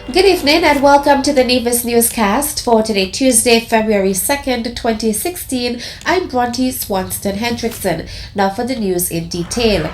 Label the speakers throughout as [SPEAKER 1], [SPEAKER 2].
[SPEAKER 1] Good evening and welcome to the Nevis newscast for today, Tuesday, February 2nd, 2016. I'm Bronte Swanston Hendrickson. Now for the news in detail.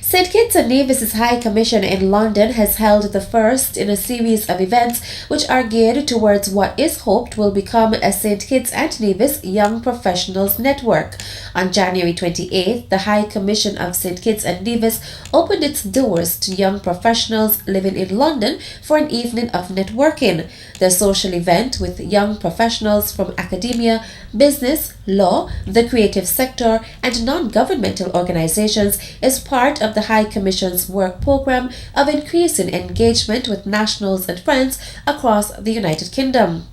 [SPEAKER 1] St. Kitts and Nevis' High Commission in London has held the first in a series of events which are geared towards what is hoped will become a St. Kitts and Nevis Young Professionals Network. On January 28th, the High Commission of St. Kitts and Nevis opened its doors to young professionals living in London for an evening of networking. The social event with young professionals from academia, business, law, the creative sector, and non-governmental organizations is part of the High Commission's work program of increasing engagement with nationals and friends across the United Kingdom.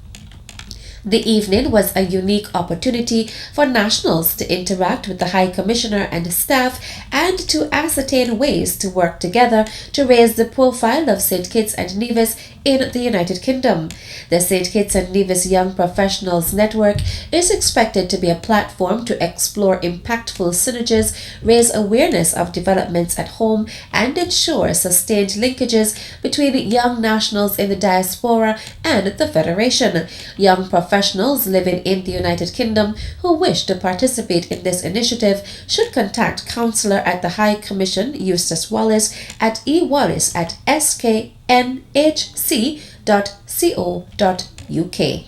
[SPEAKER 1] The evening was a unique opportunity for nationals to interact with the High Commissioner and staff and to ascertain ways to work together to raise the profile of St. Kitts and Nevis in the United Kingdom. The St. Kitts and Nevis Young Professionals Network is expected to be a platform to explore impactful synergies, raise awareness of developments at home, and ensure sustained linkages between young nationals in the diaspora and the Federation. Young professionals living in the United Kingdom who wish to participate in this initiative should contact Councillor at the High Commission, Eustace Wallace, at ewallace@sknhc.co.uk.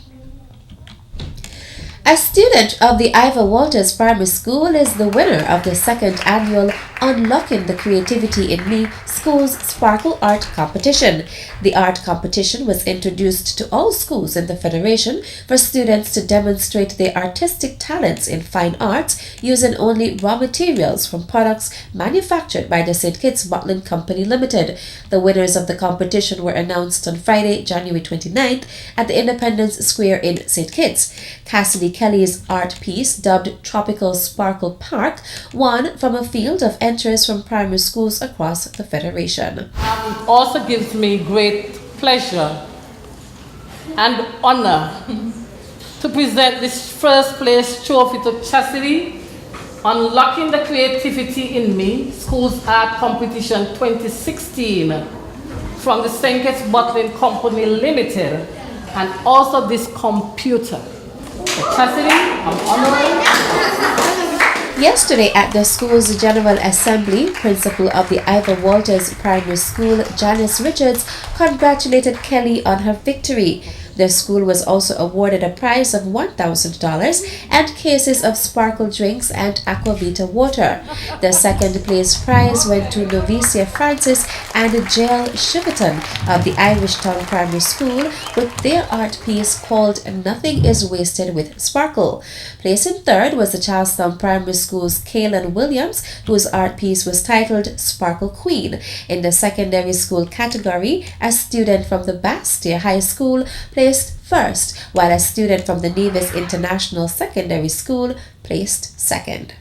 [SPEAKER 1] A student of the Ivor Walters Primary School is the winner of the second annual Unlocking the Creativity in Me School's Sparkle Art Competition. The art competition was introduced to all schools in the Federation for students to demonstrate their artistic talents in fine arts using only raw materials from products manufactured by the St. Kitts Bottling Company Limited. The winners of the competition were announced on Friday, January 29th at the Independence Square in St. Kitts. Cassidy Kelly's art piece, dubbed Tropical Sparkle Park, won from a field of entries from primary schools across the Federation.
[SPEAKER 2] It also gives me great pleasure and honor to present this first place trophy to Cassidy, Unlocking the Creativity in Me School's Art Competition 2016 from the St. Kitts Bottling Company Limited, and also this computer. Cassidy, I'm honored.
[SPEAKER 1] Yesterday at the school's General Assembly, Principal of the Ivor Walters Primary School, Janice Richards, congratulated Kelly on her victory. The school was also awarded a prize of $1,000 and cases of sparkle drinks and aquavita water. The second place prize went to Novicia Francis and Jael Shiverton of the Irish Town Primary School with their art piece called Nothing is Wasted with Sparkle. Placing third was the Charlestown Primary School's Kaylin Williams, whose art piece was titled Sparkle Queen. In the secondary school category, a student from the Bastia High School placed first, while a student from the Nevis International Secondary School placed second.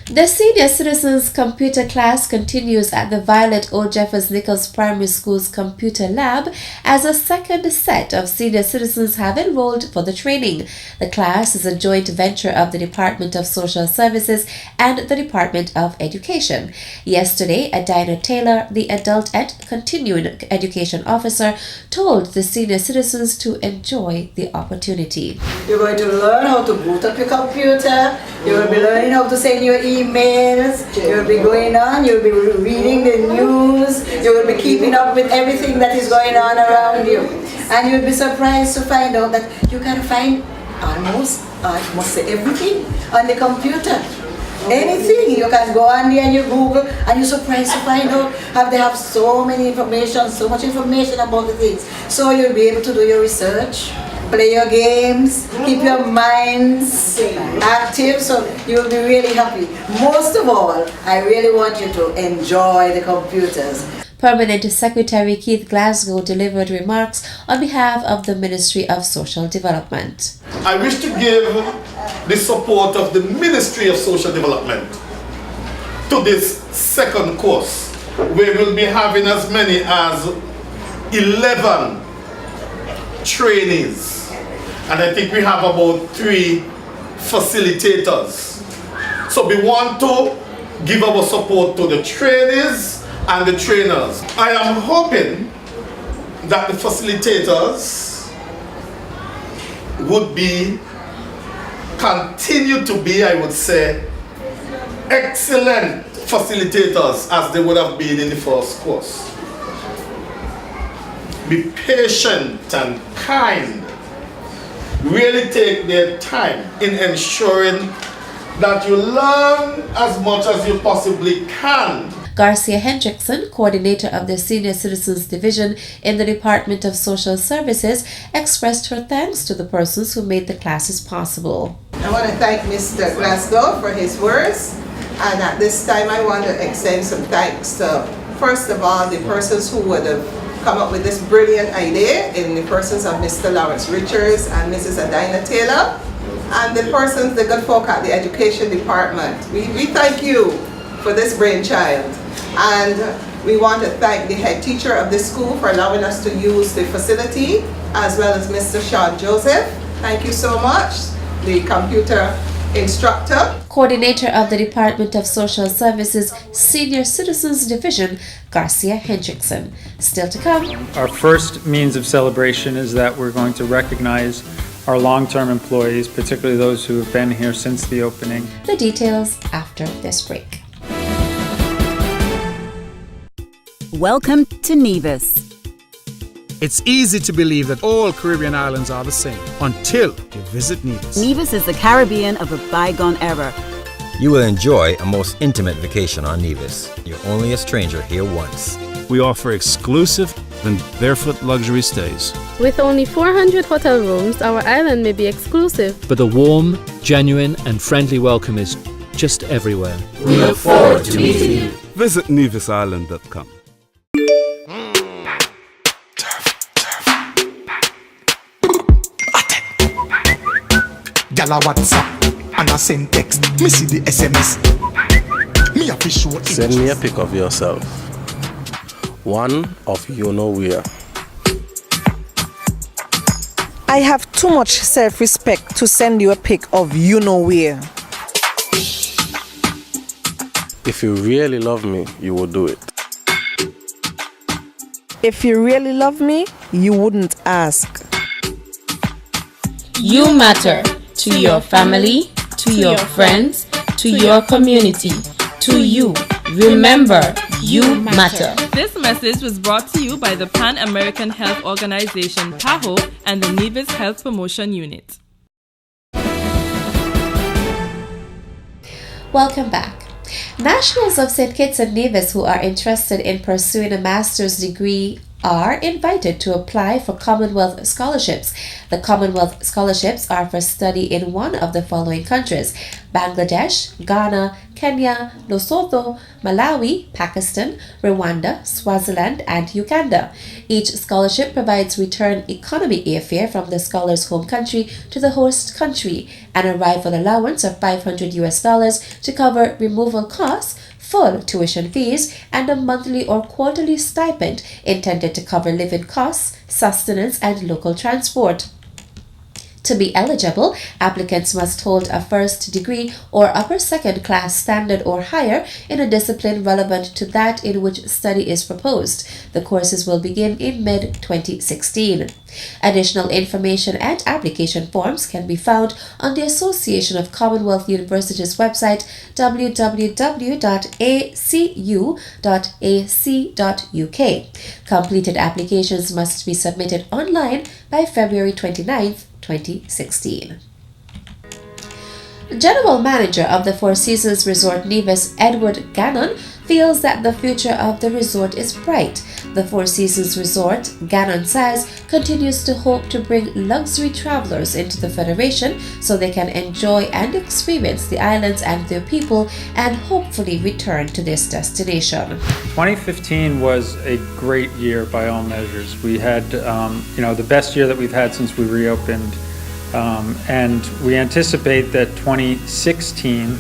[SPEAKER 1] The Senior Citizens Computer class continues at the Violet O. Jeffers Nichols Primary School's Computer Lab as a second set of senior citizens have enrolled for the training. The class is a joint venture of the Department of Social Services and the Department of Education. Yesterday, Adina Taylor, the Adult and Continuing Education Officer, told the senior citizens to enjoy the opportunity.
[SPEAKER 3] You're going to learn how to boot up your computer. You will be learning how to send your emails. You will be going on. You will be reading the news. You will be keeping up with everything that is going on around you. And you will be surprised to find out that you can find almost, I must say, everything on the computer. Anything. You can go on there and you Google and you're surprised to find out how they have so many information, so much information about the things. So you'll be able to do your research, play your games, keep your minds active, so you'll be really happy. Most of all, I really want you to enjoy the computers.
[SPEAKER 1] Permanent Secretary Keith Glasgow delivered remarks on behalf of the Ministry of Social Development.
[SPEAKER 4] I wish to give the support of the Ministry of Social Development to this second course, where we'll be having as many as 11 trainees, and I think we have about 3 facilitators. So we want to give our support to the trainees and the trainers. I am hoping that the facilitators would continue to be, I would say, excellent facilitators as they would have been in the first course. Be patient and kind. Really take their time in ensuring that you learn as much as you possibly can.
[SPEAKER 1] Garcia Hendrickson, coordinator of the Senior Citizens Division in the Department of Social Services, expressed her thanks to the persons who made the classes possible.
[SPEAKER 5] I want to thank Mr. Glasgow for his words, and at this time I want to extend some thanks to, first of all, the persons who would have come up with this brilliant idea in the persons of Mr. Lawrence Richards and Mrs. Adina Taylor, and the persons, the good folk at the Education Department. We thank you for this brainchild, and we want to thank the head teacher of the school for allowing us to use the facility, as well as Mr. Sean Joseph. Thank you so much. The computer instructor.
[SPEAKER 1] Coordinator of the Department of Social Services Senior Citizens Division, Garcia Hendrickson. Still to come.
[SPEAKER 6] Our first means of celebration is that we're going to recognize our long-term employees, particularly those who have been here since the opening.
[SPEAKER 1] The details after this break.
[SPEAKER 7] Welcome to Nevis.
[SPEAKER 8] It's easy to believe that all Caribbean islands are the same until you visit Nevis.
[SPEAKER 7] Nevis is the Caribbean of a bygone era.
[SPEAKER 9] You will enjoy a most intimate vacation on Nevis. You're only a stranger here once.
[SPEAKER 8] We offer exclusive and barefoot luxury stays.
[SPEAKER 10] With only 400 hotel rooms, our island may be exclusive,
[SPEAKER 11] but the warm, genuine and friendly welcome is just everywhere.
[SPEAKER 12] We look forward to meeting you.
[SPEAKER 8] Visit nevisisland.com.
[SPEAKER 13] Gala WhatsApp and I send text. Me see the SMS. Me have to show it.
[SPEAKER 14] Send me a pic of yourself. One of you know where.
[SPEAKER 15] I have too much self-respect to send you a pic of you know where.
[SPEAKER 14] If you really love me, you will do it.
[SPEAKER 15] If you really love me, you wouldn't ask.
[SPEAKER 16] You matter. To your family, to your friends, to your community, to you. Remember, you matter.
[SPEAKER 17] This message was brought to you by the Pan American Health Organization, PAHO, and the Nevis Health Promotion Unit.
[SPEAKER 1] Welcome back. Nationals of St. Kitts and Nevis who are interested in pursuing a master's degree are invited to apply for Commonwealth scholarships. The Commonwealth scholarships are for study in one of the following countries: Bangladesh, Ghana, Kenya, Lesotho, Malawi, Pakistan, Rwanda, Swaziland, and Uganda. Each scholarship provides return economy airfare from the scholar's home country to the host country, an arrival allowance of $500 to cover removal costs, full tuition fees, and a monthly or quarterly stipend intended to cover living costs, sustenance, and local transport. To be eligible, applicants must hold a first degree or upper second class standard or higher in a discipline relevant to that in which study is proposed. The courses will begin in mid-2016. Additional information and application forms can be found on the Association of Commonwealth Universities website www.acu.ac.uk. Completed applications must be submitted online by February 29th, 2016. General Manager of the Four Seasons Resort Nevis, Edward Gannon, feels that the future of the resort is bright. The Four Seasons Resort, Gannon says, continues to hope to bring luxury travelers into the Federation so they can enjoy and experience the islands and their people and hopefully return to this destination.
[SPEAKER 6] 2015 was a great year by all measures. We had the best year that we've had since we reopened, and we anticipate that 2016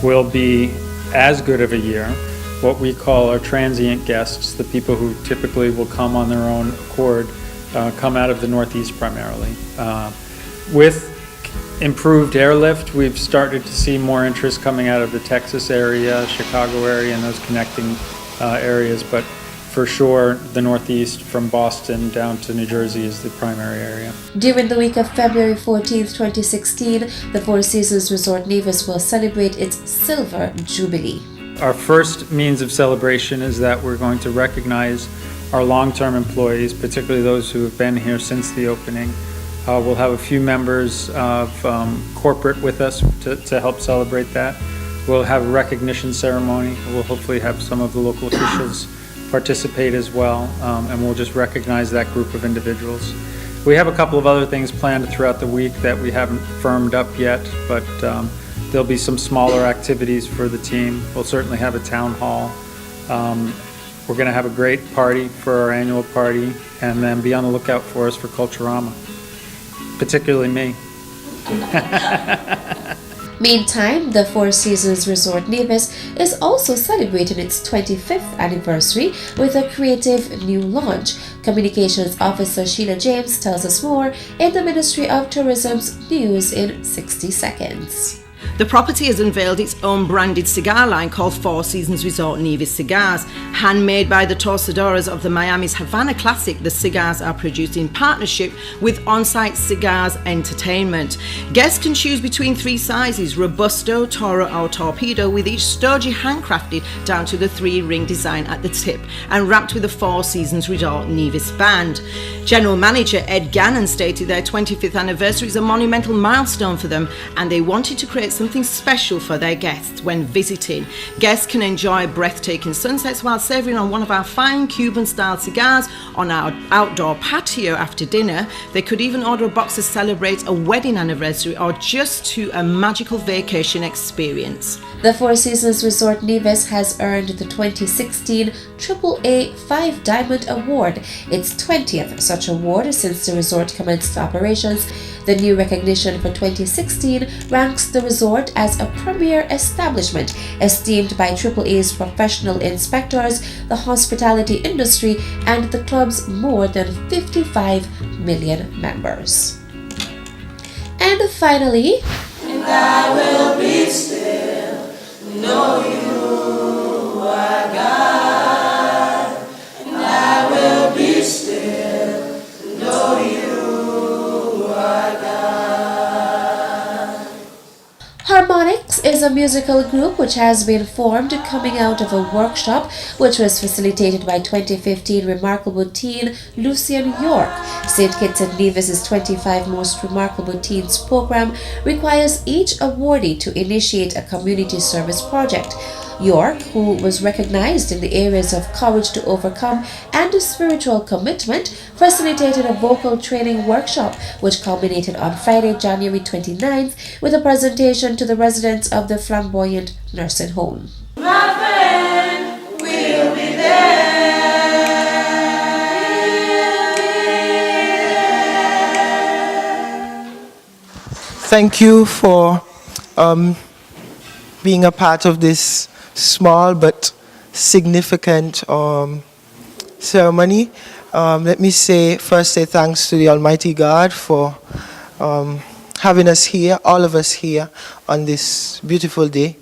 [SPEAKER 6] will be as good of a year. What we call our transient guests, the people who typically will come on their own accord, come out of the Northeast primarily. With improved airlift, we've started to see more interest coming out of the Texas area, Chicago area, and those connecting areas. But for sure, the Northeast from Boston down to New Jersey is the primary area.
[SPEAKER 1] During the week of February 14th, 2016, the Four Seasons Resort Nevis will celebrate its Silver Jubilee.
[SPEAKER 6] Our first means of celebration is that we're going to recognize our long-term employees, particularly those who have been here since the opening. We'll have a few members of corporate with us to help celebrate that. We'll have a recognition ceremony. We'll hopefully have some of the local officials participate as well, and we'll just recognize that group of individuals. We have a couple of other things planned throughout the week that we haven't firmed up yet, but there'll be some smaller activities for the team. We'll certainly have a town hall. We're going to have a great party for our annual party, and then be on the lookout for us for Culturama, particularly me.
[SPEAKER 1] Meantime, the Four Seasons Resort Nevis is also celebrating its 25th anniversary with a creative new launch. Communications Officer Sheila James tells us more in the Ministry of Tourism's News in 60 Seconds.
[SPEAKER 18] The property has unveiled its own branded cigar line called Four Seasons Resort Nevis Cigars. Handmade by the Torcedoras of the Miami's Havana Classic, the cigars are produced in partnership with On-Site Cigars Entertainment. Guests can choose between three sizes, Robusto, Toro or Torpedo, with each stogie handcrafted down to the three-ring design at the tip and wrapped with the Four Seasons Resort Nevis band. General Manager Ed Gannon stated their 25th anniversary is a monumental milestone for them, and they wanted to create something special for their guests when visiting. Guests can enjoy breathtaking sunsets while savouring on one of our fine Cuban-style cigars on our outdoor patio after dinner. They could even order a box to celebrate a wedding anniversary or just to a magical vacation experience.
[SPEAKER 1] The Four Seasons Resort Nevis has earned the 2016 AAA 5 Diamond Award, its 20th such award since the resort commenced operations. The new recognition for 2016 ranks the resort as a premier establishment, esteemed by AAA's professional inspectors, the hospitality industry, and the club's more than 55 million members. And finally,
[SPEAKER 12] and I will be still, know you are God. And I will be still, know you are God.
[SPEAKER 1] Harmonics is a musical group which has been formed coming out of a workshop which was facilitated by 2015 remarkable teen Lucian York. St. Kitts and Nevis' 25 Most Remarkable Teens program requires each awardee to initiate a community service project. York, who was recognized in the areas of courage to overcome and spiritual commitment, facilitated a vocal training workshop which culminated on Friday, January 29th with a presentation to the residents of the Flamboyant Nursing Home.
[SPEAKER 12] My friend will be there.
[SPEAKER 19] Thank you for being a part of this small but significant ceremony. Let me first say thanks to the Almighty God for having us here, all of us here, on this beautiful day.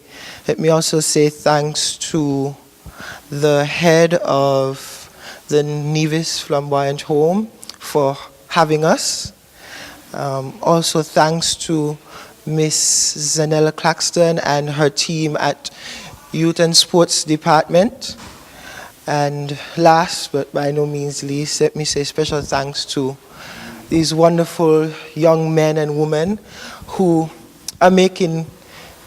[SPEAKER 19] Let me also say thanks to the head of the Nevis Flamboyant Home for having us. Also thanks to Miss Zahnela Claxton and her team at Youth and Sports Department. And last but by no means least, let me say special thanks to these wonderful young men and women who are making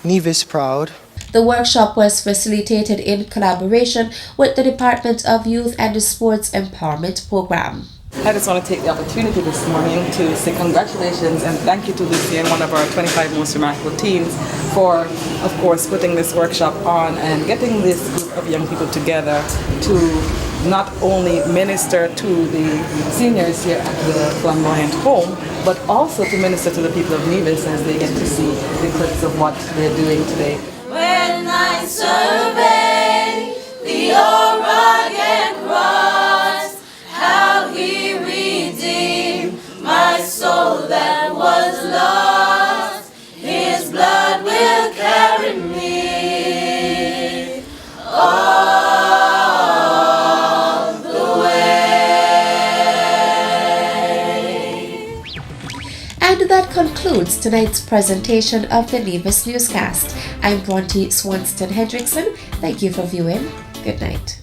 [SPEAKER 19] Nevis proud.
[SPEAKER 1] The workshop was facilitated in collaboration with the Department of Youth and Sports Empowerment Program.
[SPEAKER 20] I just want to take the opportunity this morning to say congratulations and thank you to Lucy and one of our 25 Most Remarkable Teens for, of course, putting this workshop on and getting this group of young people together to not only minister to the seniors here at the Flamboyant Home, but also to minister to the people of Nevis as they get to see the clips of what they're doing today.
[SPEAKER 12] When I survey the old rugged cross, how he redeemed my soul that was lost, his blood will carry me all the
[SPEAKER 1] And that concludes tonight's presentation of the Nevis Newscast. I'm Bronte Swanston Hendrickson. Thank you for viewing. Good night.